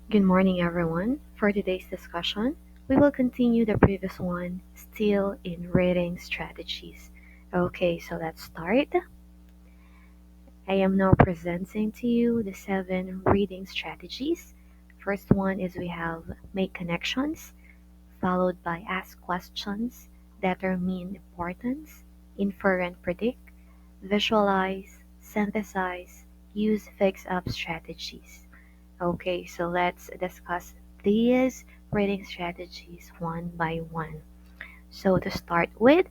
Good morning, everyone. For today's discussion, we will continue the previous one, still in reading strategies. Okay, so let's start. I am now presenting to you the 7 reading strategies. First one is we have make connections, followed by ask questions, determine importance, infer and predict, visualize, synthesize, use fix-up strategies. Okay, so let's discuss these reading strategies one by one. So to start with,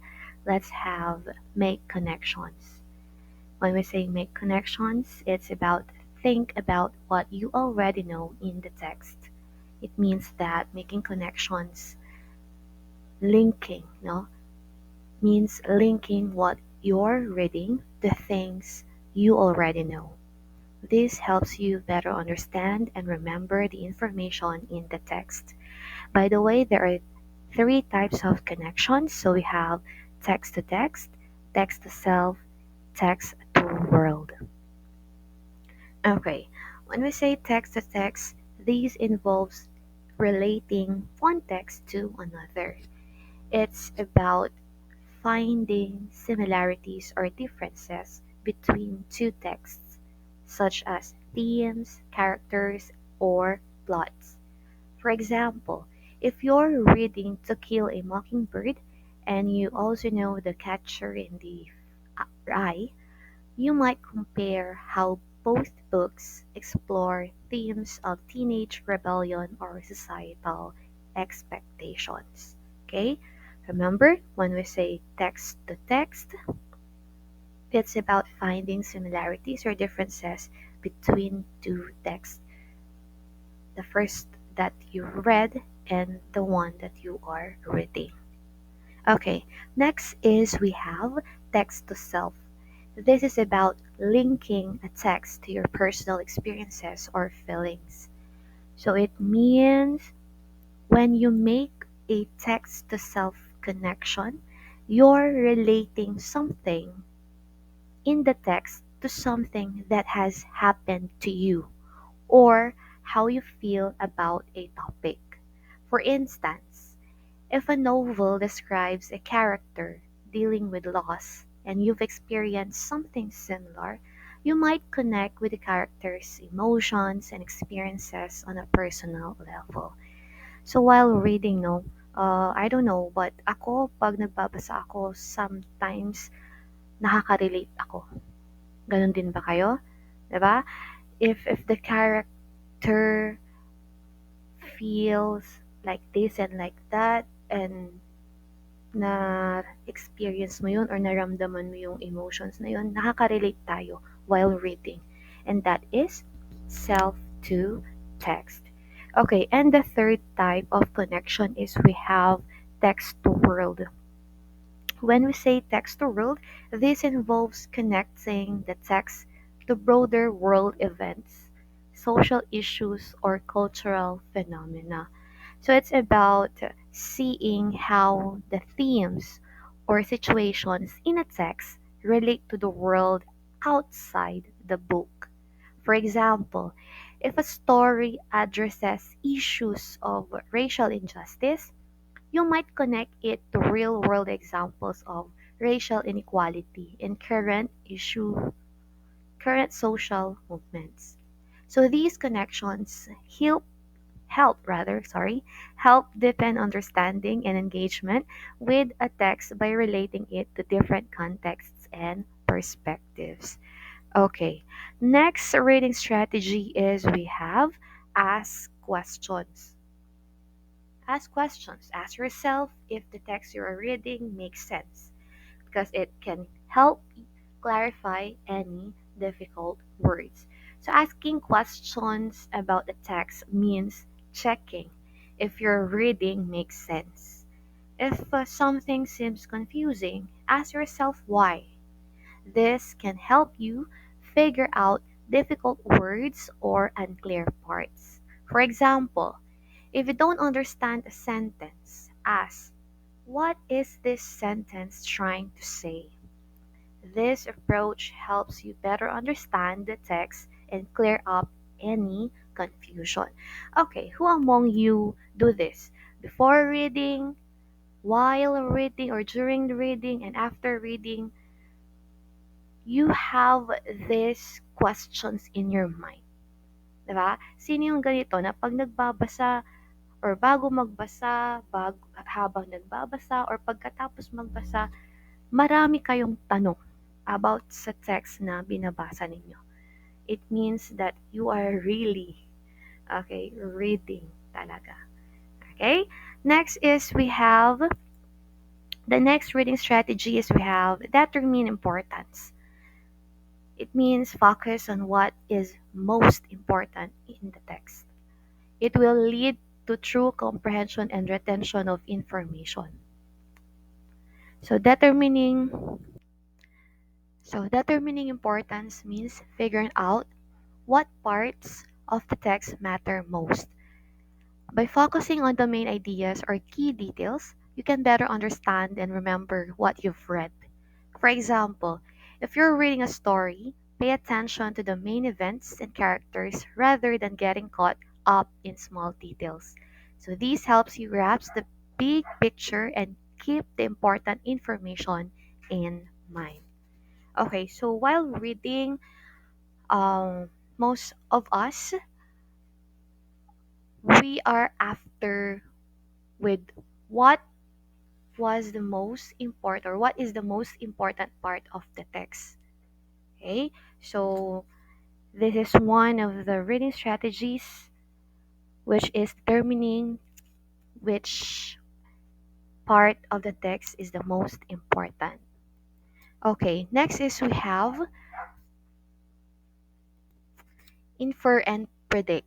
let's have make connections. When we say make connections, it's about think about what you already know in the text. It means that making connections, linking, no, means linking what you're reading to things you already know. This helps you better understand and remember the information in the text. By the way, there are 3 types of connections. So we have text to self, text to world. Okay, when we say text to text, these involves relating one text to another. It's about finding similarities or differences between two texts, such as themes, characters, or plots. For example, if you're reading To Kill a Mockingbird and you also know The Catcher in the Rye, you might compare how both books explore themes of teenage rebellion or societal expectations. Okay? Remember, when we say text to text, it's about finding similarities or differences between two texts, the first that you read and the one that you are reading. Okay, next is we have text to self. This is about linking a text to your personal experiences or feelings. So it means when you make a text to self connection, you're relating something in the text to something that has happened to you or how you feel about a topic. For instance, if a novel describes a character dealing with loss and you've experienced something similar, you might connect with the character's emotions and experiences on a personal level. So while reading, no, I don't know, but ako, pag nagbabasa ako, sometimes nakaka-relate ako. Ganon din ba kayo? 'Di ba? If the character feels like this and like that and na-experience mo yun or naramdaman mo yung emotions na yun, nakaka-relate tayo while reading. And that is self to text. Okay, and the third type of connection is we have text to world. When we say text to world, this involves connecting the text to broader world events, social issues, or cultural phenomena. So it's about seeing how the themes or situations in a text relate to the world outside the book. For example, if a story addresses issues of racial injustice, you might connect it to real world examples of racial inequality in current social movements. So these connections help deepen understanding and engagement with a text by relating it to different contexts and perspectives. Okay, next reading strategy is we have ask questions. Ask questions. Ask yourself if the text you are reading makes sense because it can help clarify any difficult words. So, asking questions about the text means checking if your reading makes sense. If something seems confusing, ask yourself why. This can help you figure out difficult words or unclear parts. For example, if you don't understand a sentence, ask, what is this sentence trying to say? This approach helps you better understand the text and clear up any confusion. Okay, who among you do this? Before reading, while reading, or during the reading, and after reading, you have these questions in your mind. Diba? Sino yung ganito na pag nagbabasa or bago magbasa, habang nagbabasa or pagkatapos magbasa, marami kayong tanong about sa text na binabasa ninyo. It means that you are really, okay, reading talaga. Okay? Next is we have, the next reading strategy is we have determine importance. It means focus on what is most important in the text. It will lead to true comprehension and retention of information. So determining importance means figuring out what parts of the text matter most. By focusing on the main ideas or key details, you can better understand and remember what you've read. For example, if you're reading a story, pay attention to the main events and characters rather than getting caught up in small details. So this helps you grasp the big picture and keep the important information in mind. Okay, so while reading, most of us, we are after with what was the most important, or what is the most important part of the text. Okay, so this is one of the reading strategies, which is determining which part of the text is the most important. Okay, next is we have infer and predict.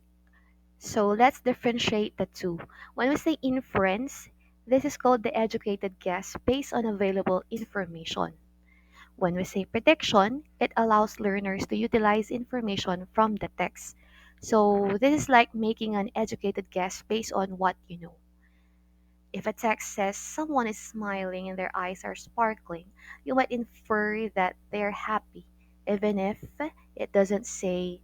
So let's differentiate the two. When we say inference, this is called the educated guess based on available information. When we say prediction, it allows learners to utilize information from the text. So this is like making an educated guess based on what you know. If a text says someone is smiling and their eyes are sparkling, you might infer that they're happy, even if it doesn't say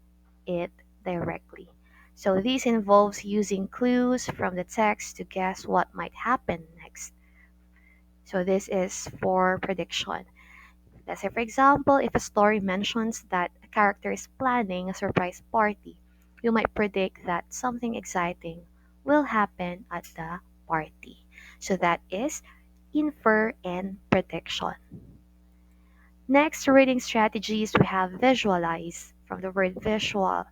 it directly. So this involves using clues from the text to guess what might happen next. So this is for prediction. Let's say, for example, if a story mentions that a character is planning a surprise party, you might predict that something exciting will happen at the party. So that is infer and prediction. Next reading strategies, we have visualize, from the word visual.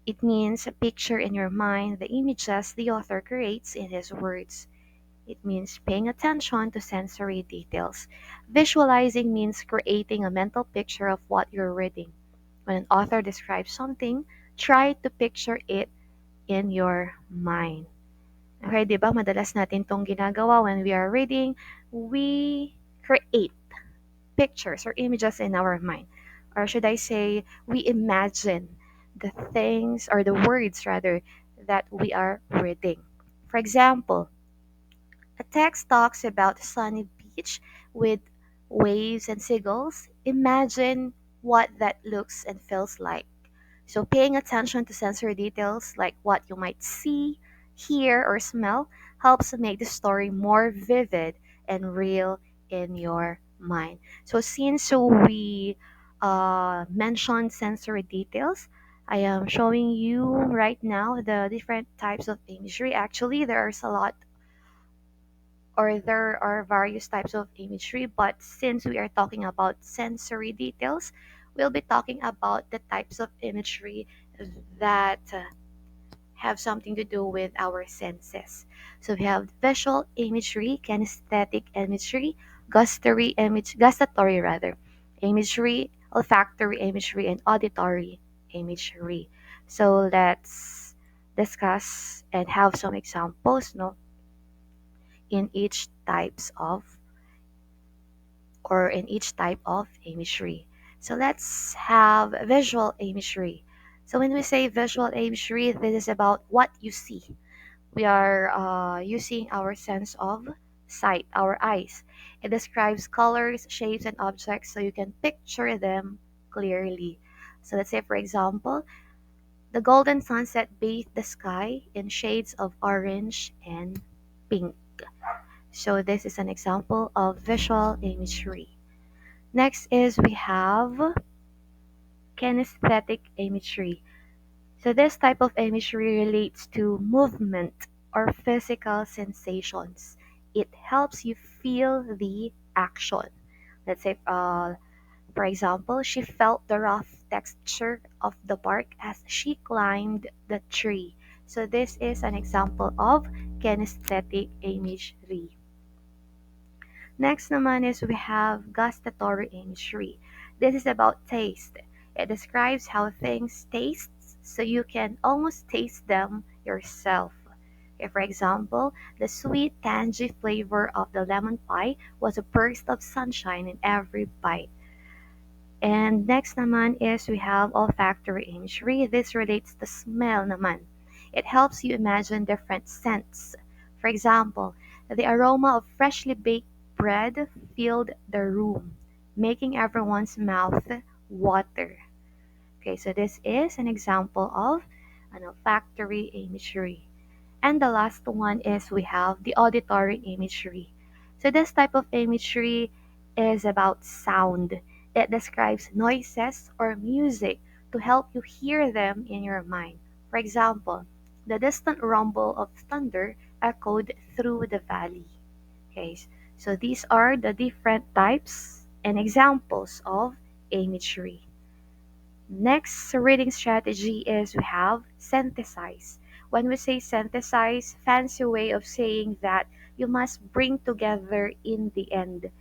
It means a picture in your mind the images the author creates in his words. It means paying attention to sensory details. Visualizing means creating a mental picture of what you're reading. When an author describes something, try to picture it in your mind. Okay, di ba? Madalas natin tong ginagawa when we are reading. We create pictures or images in our mind. Or should I say, we imagine the things, or the words rather, that we are reading. For example, a text talks about a sunny beach with waves and seagulls. Imagine what that looks and feels like. So, paying attention to sensory details like what you might see, hear, or smell helps make the story more vivid and real in your mind. So, since we mentioned sensory details, I am showing you right now the different types of imagery. Actually, there's a lot, or there are various types of imagery, but since we are talking about sensory details, we'll be talking about the types of imagery that have something to do with our senses. So we have visual imagery, kinesthetic imagery, gustatory rather, imagery, olfactory imagery, and auditory imagery. So let's discuss and have some examples, no, in each types of or in each type of imagery. So let's have visual imagery. So when we say visual imagery, this is about what you see. We are using our sense of sight, our eyes. It describes colors, shapes, and objects so you can picture them clearly. So let's say, for example, The golden sunset bathed the sky in shades of orange and pink. So this is an example of visual imagery. Next is we have kinesthetic imagery. So this type of imagery relates to movement or physical sensations. It helps you feel the action. Let's say, for example, she felt the rough texture of the bark as she climbed the tree. So this is an example of kinesthetic imagery. Next naman is we have gustatory imagery. This is about taste. It describes how things taste so you can almost taste them yourself. Okay, for example, the sweet tangy flavor of the lemon pie was a burst of sunshine in every bite. And next naman is we have olfactory imagery. This relates to smell naman. It helps you imagine different scents. For example, the aroma of freshly baked bread filled the room, making everyone's mouth water. Okay, so this is an example of an olfactory imagery. And the last one is we have the auditory imagery. So this type of imagery is about sound. It describes noises or music to help you hear them in your mind. For example, the distant rumble of thunder echoed through the valley. Okay, so these are the different types and examples of imagery. Next reading strategy is we have synthesize. When we say synthesize, fancy way of saying that you must bring together in the end.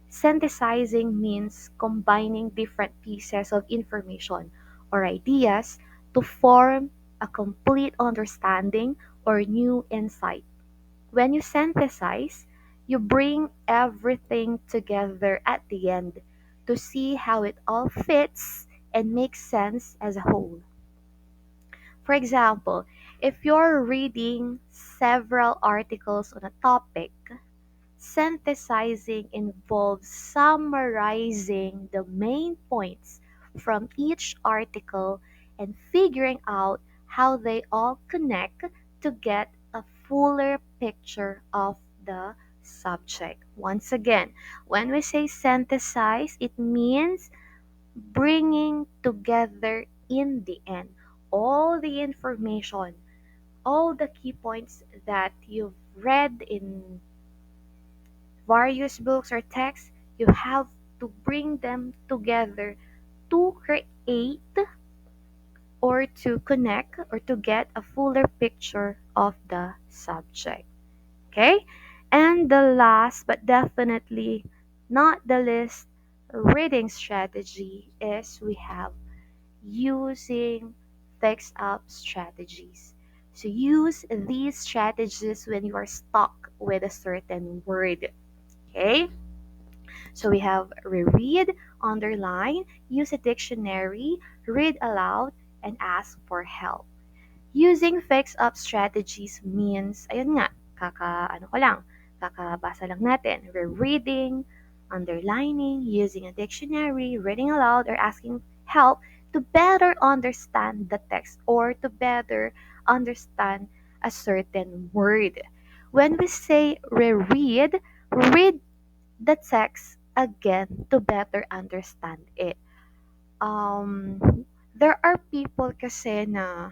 Synthesizing means combining different pieces of information or ideas to form a complete understanding or new insight. When you synthesize, you bring everything together at the end to see how it all fits and makes sense as a whole. For example, if you're reading several articles on a topic, synthesizing involves summarizing the main points from each article and figuring out how they all connect to get a fuller picture of the subject. Once again, when we say synthesize, it means bringing together in the end all the information, all the key points that you've read in various books or texts, you have to bring them together to create or to connect or to get a fuller picture of the subject. Okay? And the last but definitely not the least reading strategy is we have using fix up strategies. So use these strategies when you are stuck with a certain word. Okay? So we have reread, underline, use a dictionary, read aloud, and ask for help. Using fix-up strategies means, ayun nga, ano ko lang, kakabasa lang natin, rereading, underlining, using a dictionary, reading aloud, or asking help to better understand the text or to better understand a certain word. When we say reread, read the text again to better understand it. Um, there are people kasi na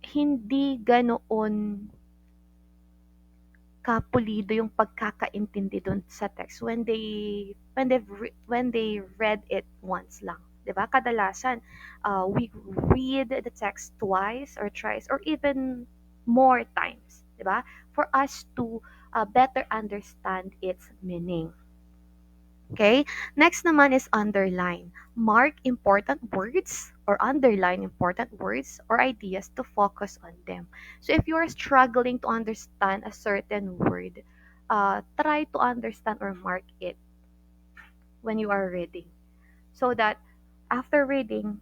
hindi ganoon kapulido yung pagkakaintindi dun sa text when they read it once lang. 'Di ba? Kadalasan, we read the text twice or thrice or even more times, 'di ba? For us to better understand its meaning. Okay? Next naman is underline. Mark important words or underline important words or ideas to focus on them. So if you are struggling to understand a certain word, try to understand or mark it when you are reading. So that after reading,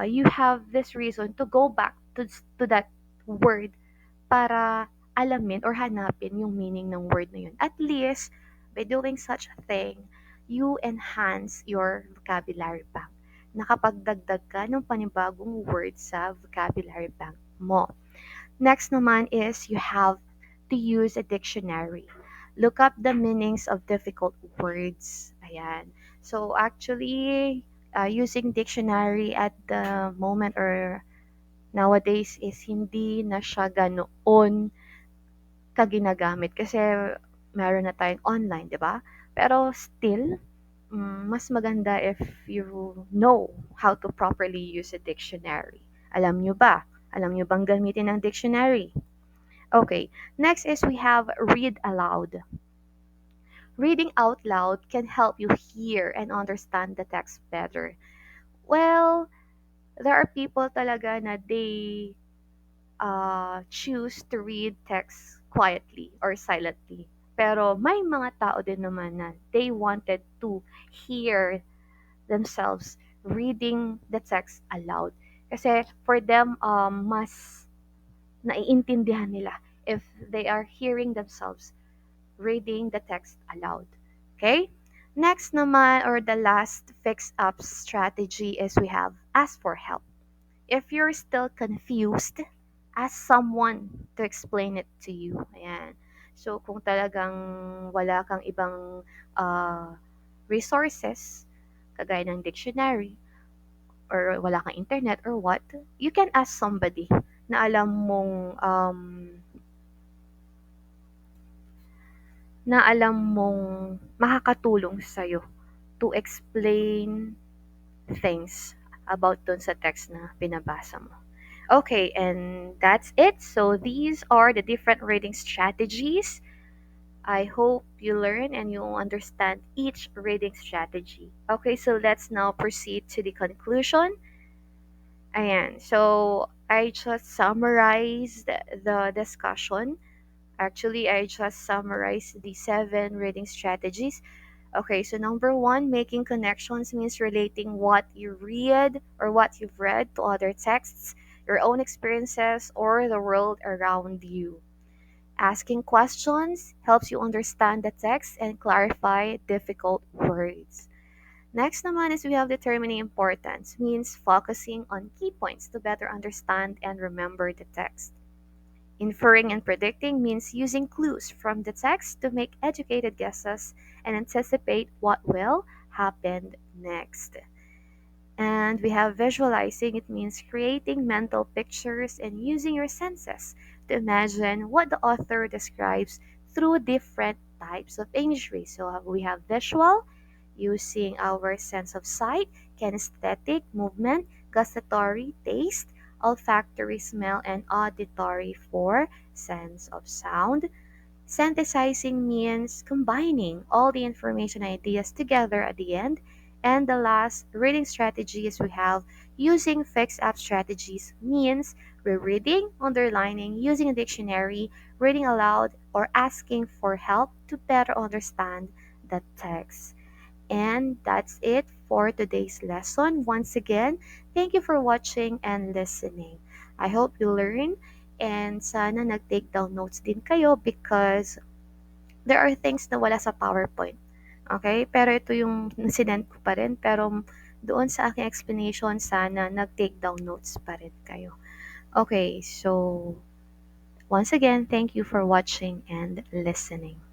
you have this reason to go back to that word para alamin or hanapin yung meaning ng word na yun. At least, by doing such a thing, you enhance your vocabulary bank. nakapagdagdag ka ng panibagong words sa vocabulary bank mo. Next naman is you have to use a dictionary. Look up the meanings of difficult words. Ayan. So actually, using dictionary at the moment or nowadays is hindi na siya ganoon kaginagamit kasi meron na tayong online, 'di ba? Pero still, mas maganda if you know how to properly use a dictionary. Alam nyo ba? Alam nyo bang gamitin ang dictionary? Okay, next is we have read aloud. Reading out loud can help you hear and understand the text better. Well, there are people talaga na they choose to read text quietly or silently. Pero may mga tao din naman na they wanted to hear themselves reading the text aloud. Kasi for them, mas naiintindihan nila if they are hearing themselves reading the text aloud. Okay? Next naman, or the last fix-up strategy is we have ask for help. If you're still confused, ask someone to explain it to you. Ayan. So, kung talagang wala kang ibang resources, kagaya ng dictionary, or wala kang internet or what, you can ask somebody na alam mong makakatulong sa'yo to explain things about dun sa text na binabasa mo. Okay, and that's it. So these are the different reading strategies. I hope you learn and you understand each reading strategy. Okay, so let's now proceed to the conclusion. Ayan, so I just summarized the discussion. Actually, I just summarized the 7 reading strategies. Okay, so number one, making connections means relating what you read or what you've read to other texts, your own experiences, or the world around you. Asking questions helps you understand the text and clarify difficult words. Next naman is we have determining importance, means focusing on key points to better understand and remember the text. Inferring and predicting means using clues from the text to make educated guesses and anticipate what will happen next. And we have visualizing, it means creating mental pictures and using your senses to imagine what the author describes through different types of imagery. So we have visual, using our sense of sight, kinesthetic, movement, gustatory, taste, olfactory, smell, and auditory for sense of sound. Synthesizing means combining all the information ideas together at the end. And the last reading strategy is we have using fixed up strategies means rereading, underlining, using a dictionary, reading aloud, or asking for help to better understand the text. And that's it for today's lesson. Once again, thank you for watching and listening. I hope you learn and sana nag-take down notes din kayo because there are things na wala sa PowerPoint. Okay? Pero ito yung sinend ko pa rin. Pero doon sa aking explanation, sana nag-take down notes pa rin kayo. Okay, so once again, thank you for watching and listening.